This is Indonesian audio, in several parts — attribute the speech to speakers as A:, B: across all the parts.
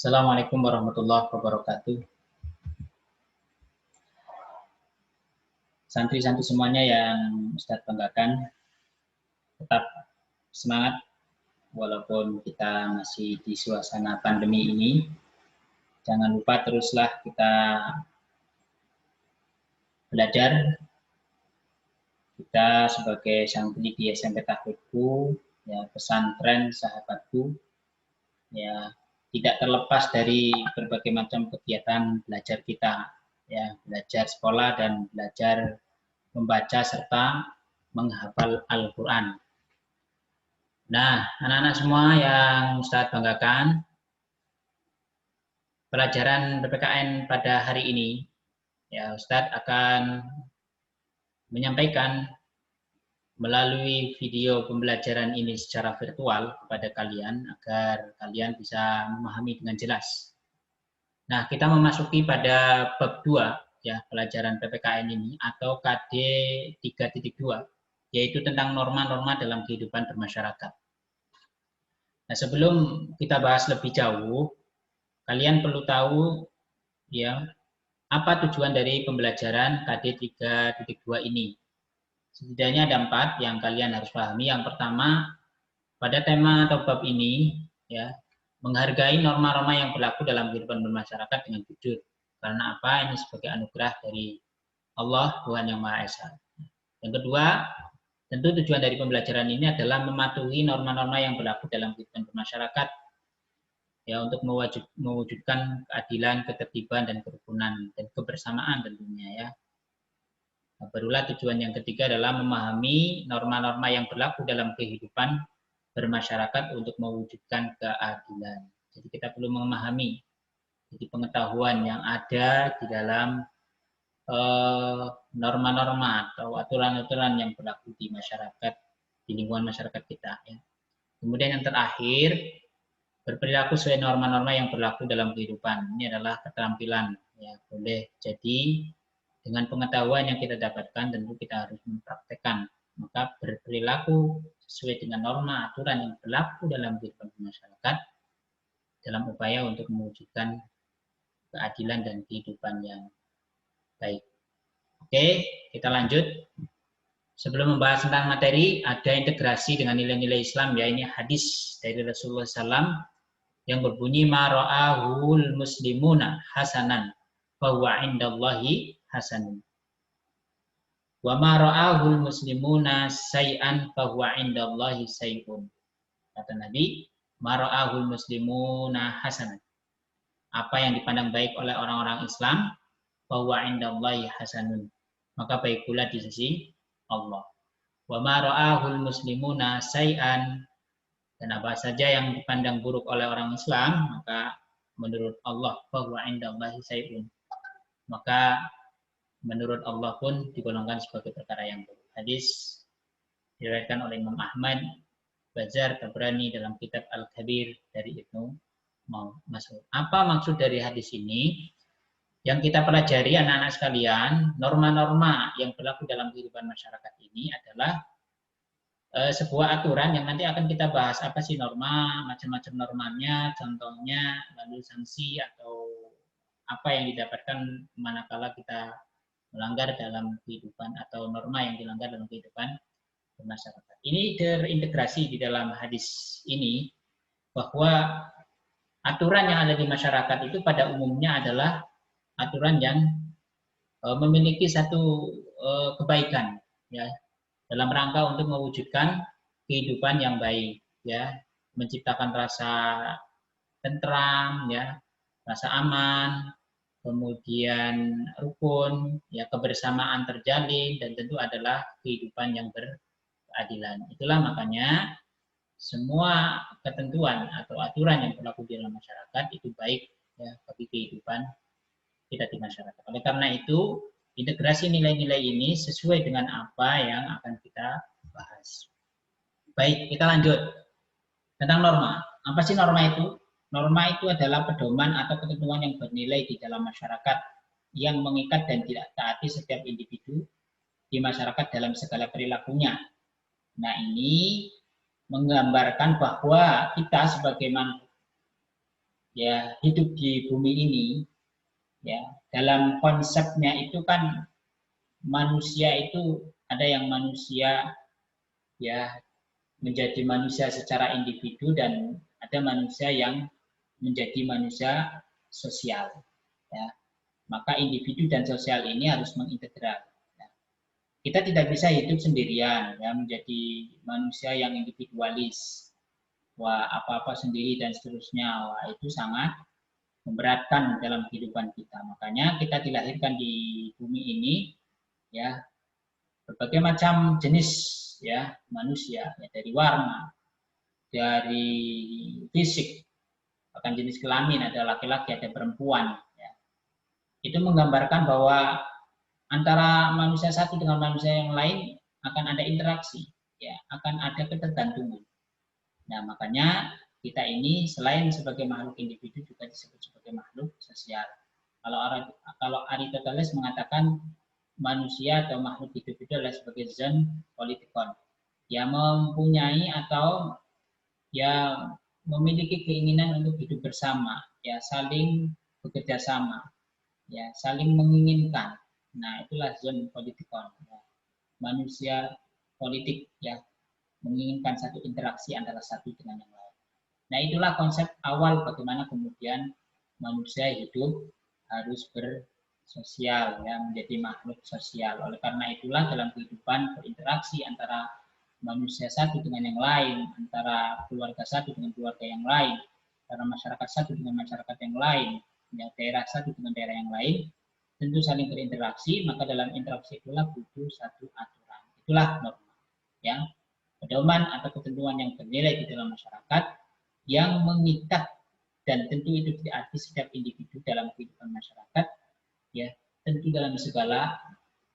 A: Assalamualaikum warahmatullahi wabarakatuh. Santri-santri semuanya yang Ustadz banggakan, tetap semangat walaupun kita masih di suasana pandemi ini. Jangan lupa teruslah kita belajar. Kita sebagai santri di SMP Tahfidku, ya pesantren sahabatku, ya tidak terlepas dari berbagai macam kegiatan belajar kita, ya belajar sekolah dan belajar membaca serta menghafal Al-Quran. Nah, anak-anak semua yang Ustadz banggakan, pelajaran PPKN pada hari ini, ya Ustadz akan menyampaikan melalui video pembelajaran ini secara virtual kepada kalian agar kalian bisa memahami dengan jelas. Nah, kita memasuki pada bab 2 ya pelajaran PPKN ini atau KD 3.2, yaitu tentang norma-norma dalam kehidupan bermasyarakat. Nah, sebelum kita bahas lebih jauh, kalian perlu tahu ya apa tujuan dari pembelajaran KD 3.2 ini. Setidaknya ada 4 yang kalian harus pahami. Yang pertama, pada tema atau bab ini ya, menghargai norma-norma yang berlaku dalam kehidupan bermasyarakat dengan jujur. Karena apa? Ini sebagai anugerah dari Allah, Tuhan Yang Maha Esa. Yang kedua, tentu tujuan dari pembelajaran ini adalah mematuhi norma-norma yang berlaku dalam kehidupan bermasyarakat ya untuk mewujudkan keadilan, ketertiban dan kerukunan dan kebersamaan tentunya ya. Nah, barulah tujuan yang ketiga adalah memahami norma-norma yang berlaku dalam kehidupan bermasyarakat untuk mewujudkan keadilan. Jadi kita perlu memahami jadi pengetahuan yang ada di dalam norma-norma atau aturan-aturan yang berlaku di masyarakat, di lingkungan masyarakat kita. Ya. Kemudian yang terakhir, berperilaku sesuai norma-norma yang berlaku dalam kehidupan. Ini adalah keterampilan. Ya, boleh jadi dengan pengetahuan yang kita dapatkan, tentu kita harus mempraktekkan. Maka berperilaku sesuai dengan norma aturan yang berlaku dalam kehidupan masyarakat dalam upaya untuk mewujudkan keadilan dan kehidupan yang baik. Oke, kita lanjut. Sebelum membahas tentang materi, ada integrasi dengan nilai-nilai Islam ya. Ini hadis dari Rasulullah SAW yang berbunyi ma ra'ahul muslimuna hasanan fahuwa indallahi hasanun. Wa ma ra'ahul muslimuna say'an fahuwa indallahi say'un. Kata Nabi, ma ra'ahul muslimuna hasanan. Apa yang dipandang baik oleh orang-orang Islam, fahuwa indallahi hasanun. Maka baik pula di sisi Allah. Wa ma ra'ahul muslimuna say'an. Dan apa saja yang dipandang buruk oleh orang Islam, maka menurut Allah fahuwa indallahi say'un. Maka menurut Allah pun digolongkan sebagai perkara yang buruk. Hadis diriwayatkan oleh Imam Ahmad, Bazar, Tabrani dalam kitab Al-Kabir dari Ibnu Mas'ud. Apa maksud dari hadis ini? Yang kita pelajari anak-anak sekalian, norma-norma yang berlaku dalam kehidupan masyarakat ini adalah sebuah aturan yang nanti akan kita bahas apa sih norma, macam-macam normanya, contohnya, lalu sanksi atau apa yang didapatkan manakala kita melanggar dalam kehidupan atau norma yang dilanggar dalam kehidupan bermasyarakat. Ini terintegrasi di dalam hadis ini bahwa aturan yang ada di masyarakat itu pada umumnya adalah aturan yang memiliki satu kebaikan ya dalam rangka untuk mewujudkan kehidupan yang baik ya, menciptakan rasa tentram ya, rasa aman, kemudian rukun ya, kebersamaan terjalin dan tentu adalah kehidupan yang berkeadilan. Itulah makanya semua ketentuan atau aturan yang berlaku di dalam masyarakat itu baik ya bagi kehidupan kita di masyarakat. Oleh karena itu, integrasi nilai-nilai ini sesuai dengan apa yang akan kita bahas. Baik, kita lanjut. Tentang norma. Apa sih norma itu? Norma itu adalah pedoman atau ketentuan yang bernilai di dalam masyarakat yang mengikat dan tidak taati setiap individu di masyarakat dalam segala perilakunya. Nah, ini menggambarkan bahwa kita sebagai ya hidup di bumi ini, ya dalam konsepnya itu kan manusia itu ada yang manusia ya menjadi manusia secara individu dan ada manusia yang menjadi manusia sosial. Ya. Maka individu dan sosial ini harus mengintegral. Ya. Kita tidak bisa hidup sendirian, ya, menjadi manusia yang individualis. Wah, apa-apa sendiri dan seterusnya. Wah, itu sangat memberatkan dalam kehidupan kita. Makanya kita dilahirkan di bumi ini, ya, berbagai macam jenis ya manusia, ya, dari warna, dari fisik, bahkan jenis kelamin, ada laki-laki, ada perempuan. Ya. Itu menggambarkan bahwa antara manusia satu dengan manusia yang lain akan ada interaksi, ya, akan ada ketergantungan. Nah, makanya kita ini selain sebagai makhluk individu juga disebut sebagai makhluk sosial. Kalau Aristoteles mengatakan manusia atau makhluk hidup itu adalah sebagai zon politikon, yang mempunyai atau ya memiliki keinginan untuk hidup bersama, ya saling bekerja sama, ya saling menginginkan. Nah, itulah zon politikon. Ya. Manusia politik ya menginginkan satu interaksi antara satu dengan yang lain. Nah, itulah konsep awal bagaimana kemudian manusia hidup harus bersosial ya, menjadi makhluk sosial. Oleh karena itulah dalam kehidupan berinteraksi antara manusia satu dengan yang lain, antara keluarga satu dengan keluarga yang lain, antara masyarakat satu dengan masyarakat yang lain, ya, daerah satu dengan daerah yang lain, tentu saling berinteraksi, maka dalam interaksi itulah butuh satu aturan. Itulah norma. Ya. Pedoman atau ketentuan yang bernilai di dalam masyarakat yang mengikat dan tentu itu diarti setiap individu dalam kehidupan masyarakat, ya tentu dalam segala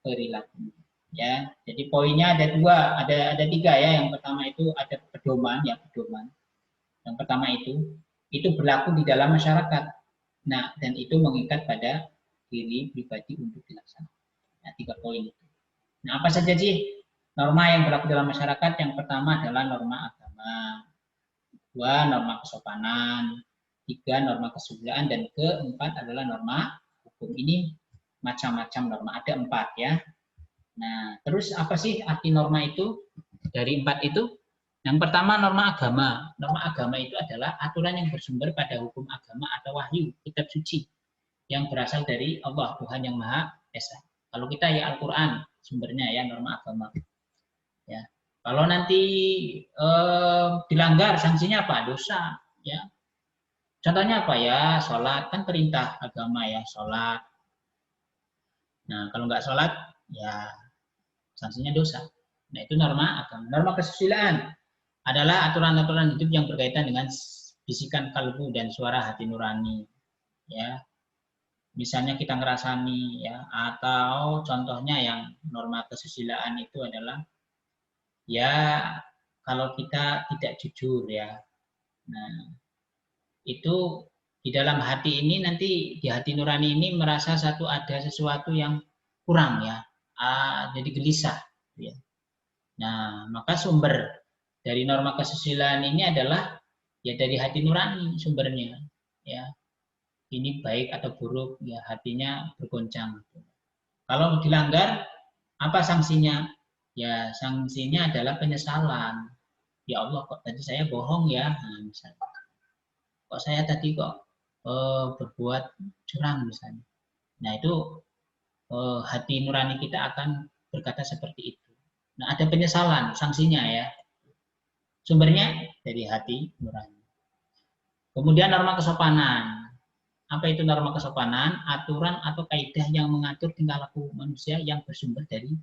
A: perilaku. Ya, jadi poinnya ada dua, ada tiga ya. Yang pertama itu ada pedoman, ya pedoman. Yang pertama itu berlaku di dalam masyarakat. Nah, dan itu mengikat pada diri pribadi untuk dilaksanakan. Nah, 3 poin itu. Nah, apa saja sih norma yang berlaku dalam masyarakat? Yang pertama adalah norma agama, 2 norma kesopanan, 3 norma kesusilaan, dan keempat adalah norma hukum. Ini macam-macam norma, ada 4 ya. Nah, terus apa sih arti norma itu? Dari 4 itu, yang pertama norma agama. Norma agama itu adalah aturan yang bersumber pada hukum agama atau wahyu, kitab suci, yang berasal dari Allah, Tuhan yang Maha Esa. Kalau kita ya Al-Quran, sumbernya ya norma agama. Ya. Kalau nanti dilanggar, sanksinya apa? Dosa. Ya. Contohnya apa ya? Sholat, kan perintah agama ya, sholat. Nah, kalau nggak sholat, ya sanksinya dosa. Nah, itu norma agama. Norma kesusilaan adalah aturan-aturan hidup yang berkaitan dengan bisikan kalbu dan suara hati nurani. Ya, misalnya kita ngerasani ya, atau contohnya yang norma kesusilaan itu adalah ya kalau kita tidak jujur ya. Nah, itu di dalam hati ini nanti di hati nurani ini merasa ada sesuatu yang kurang ya. Jadi gelisah ya. Nah, maka sumber dari norma kesusilaan ini adalah ya dari hati nurani sumbernya ya. Ini baik atau buruk ya, hatinya bergoncang. Kalau dilanggar apa sanksinya? Ya sanksinya adalah penyesalan. Ya Allah, kok tadi saya bohong ya, nah, misalnya. Kok saya tadi kok berbuat curang misalnya. Nah itu hati nurani kita akan berkata seperti itu. Nah ada penyesalan, sanksinya ya. Sumbernya dari hati nurani. Kemudian norma kesopanan. Apa itu norma kesopanan? Aturan atau kaidah yang mengatur tingkah laku manusia yang bersumber dari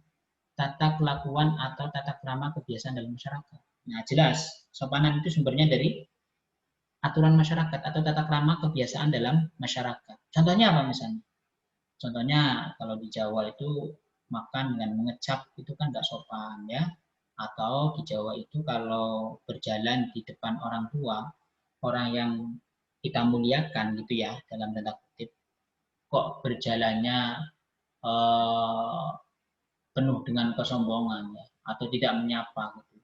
A: tata kelakuan atau tata krama kebiasaan dalam masyarakat. Nah jelas, sopanan itu sumbernya dari aturan masyarakat atau tata krama kebiasaan dalam masyarakat. Contohnya apa misalnya? Contohnya kalau di Jawa itu makan dengan mengecap itu kan nggak sopan ya. Atau di Jawa itu kalau berjalan di depan orang tua, orang yang kita muliakan gitu ya dalam tanda kutip, kok berjalannya penuh dengan kesombongan ya, atau tidak menyapa gitu.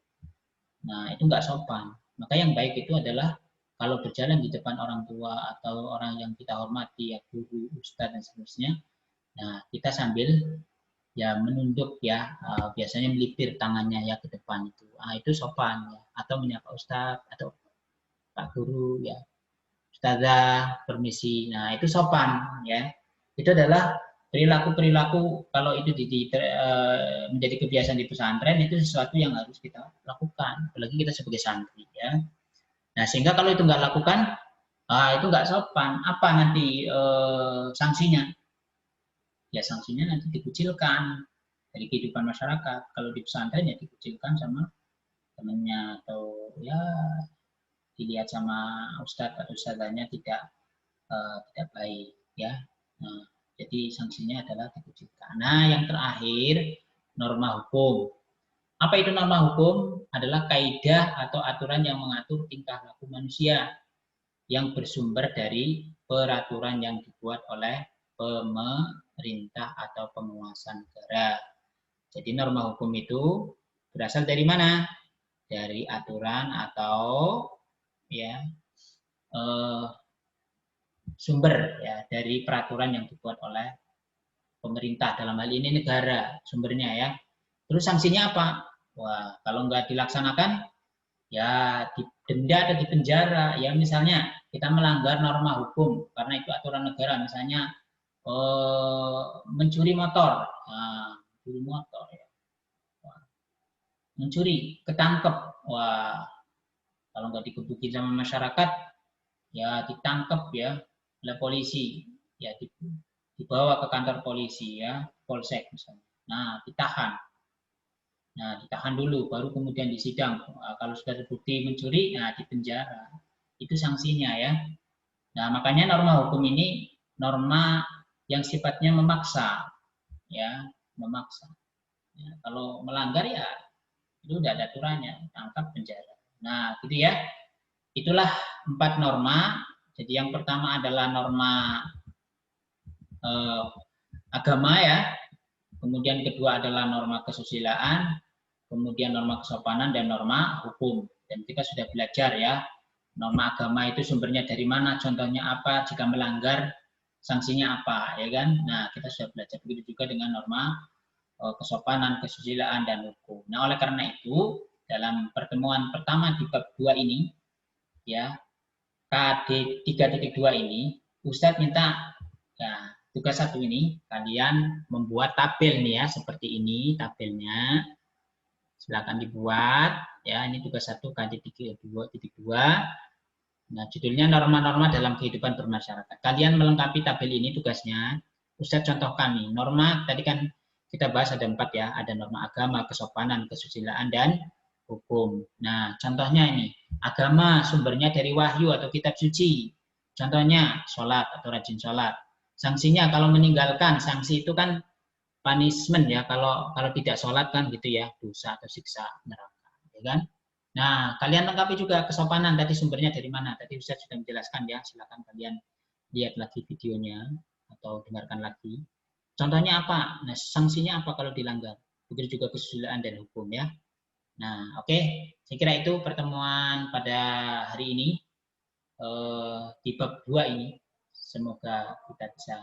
A: Nah itu nggak sopan. Maka yang baik itu adalah kalau berjalan di depan orang tua atau orang yang kita hormati, ya guru, ustadz dan seterusnya, nah kita sambil ya menunduk ya, biasanya melipir tangannya ya ke depan itu sopan ya, atau menyapa ustadz atau pak guru ya, ustazah permisi, nah itu sopan ya. Itu adalah perilaku-perilaku kalau itu menjadi kebiasaan di pesantren, itu sesuatu yang harus kita lakukan, apalagi kita sebagai santri ya. Nah sehingga kalau itu nggak lakukan, itu nggak sopan. Apa nanti sanksinya? Ya sanksinya nanti dikucilkan dari kehidupan masyarakat. Kalau di pesantren ya dikucilkan sama temannya, atau ya dilihat sama ustadz atau ustadzanya tidak baik ya. Nah, jadi sanksinya adalah dikucilkan. Nah yang terakhir, norma hukum. Apa itu norma hukum? Adalah kaidah atau aturan yang mengatur tingkah laku manusia yang bersumber dari peraturan yang dibuat oleh pemerintah atau penguasa negara. Jadi norma hukum itu berasal dari mana? Dari aturan atau ya sumber ya dari peraturan yang dibuat oleh pemerintah, dalam hal ini negara sumbernya ya. Terus sanksinya apa? Wah, kalau nggak dilaksanakan ya didenda atau dipenjara ya. Misalnya kita melanggar norma hukum karena itu aturan negara, misalnya mencuri motor, mencuri motor ya. Mencuri ketangkep, wah kalau nggak digebukin sama masyarakat ya ditangkap ya oleh polisi, ya dibawa ke kantor polisi ya, polsek misalnya. Nah ditahan. Nah, ditahan dulu, baru kemudian disidang. Kalau sudah terbukti mencuri, nah dipenjara. Itu sanksinya ya. Nah, makanya norma hukum ini norma yang sifatnya memaksa, ya, memaksa. Ya, kalau melanggar ya itu udah ada aturannya, tangkap penjara. Nah, gitu ya. Itulah 4 norma. Jadi yang pertama adalah norma agama ya. Kemudian kedua adalah norma kesusilaan, kemudian norma kesopanan dan norma hukum. Dan kita sudah belajar ya, norma agama itu sumbernya dari mana, contohnya apa, jika melanggar sanksinya apa, ya kan? Nah, kita sudah belajar. Begitu juga dengan norma kesopanan, kesusilaan dan hukum. Nah, oleh karena itu, dalam pertemuan pertama di bab 2 ini, ya, KD 3.2 ini, Ustadz minta ya, tugas 1 ini kalian membuat tabel nih ya, seperti ini tabelnya. Silakan dibuat ya, ini tugas 1 KD 3.2. Nah, judulnya norma-norma dalam kehidupan bermasyarakat. Kalian melengkapi tabel ini tugasnya. Ustadz contohkan nih, norma tadi kan kita bahas ada 4 ya, ada norma agama, kesopanan, kesusilaan dan hukum. Nah, contohnya ini, agama sumbernya dari wahyu atau kitab suci. Contohnya sholat atau rajin sholat. Sanksinya kalau meninggalkan, sanksi itu kan punishment ya, kalau tidak sholat kan gitu ya, dosa atau siksa neraka, ya kan? Nah, kalian lengkapi juga kesopanan, tadi sumbernya dari mana? Tadi Ustaz sudah menjelaskan ya, silakan kalian lihat lagi videonya atau dengarkan lagi. Contohnya apa? Nah, sanksinya apa kalau dilanggar? Begitu juga kesusilaan dan hukum ya. Nah, oke. Saya kira itu pertemuan pada hari ini di bab 2 ini. Semoga kita bisa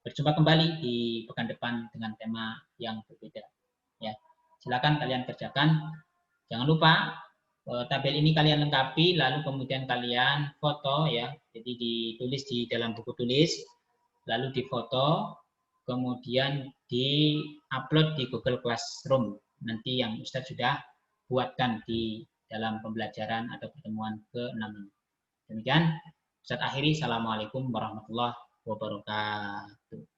A: berjumpa kembali di pekan depan dengan tema yang berbeda. Ya, silakan kalian kerjakan. Jangan lupa tabel ini kalian lengkapi, lalu kemudian kalian foto ya. Jadi ditulis di dalam buku tulis, lalu difoto, kemudian di-upload di Google Classroom. Nanti yang Ustadz sudah buatkan di dalam pembelajaran atau pertemuan ke-6 ini. Demikian, Ustadz akhiri. Assalamualaikum warahmatullahi wabarakatuh.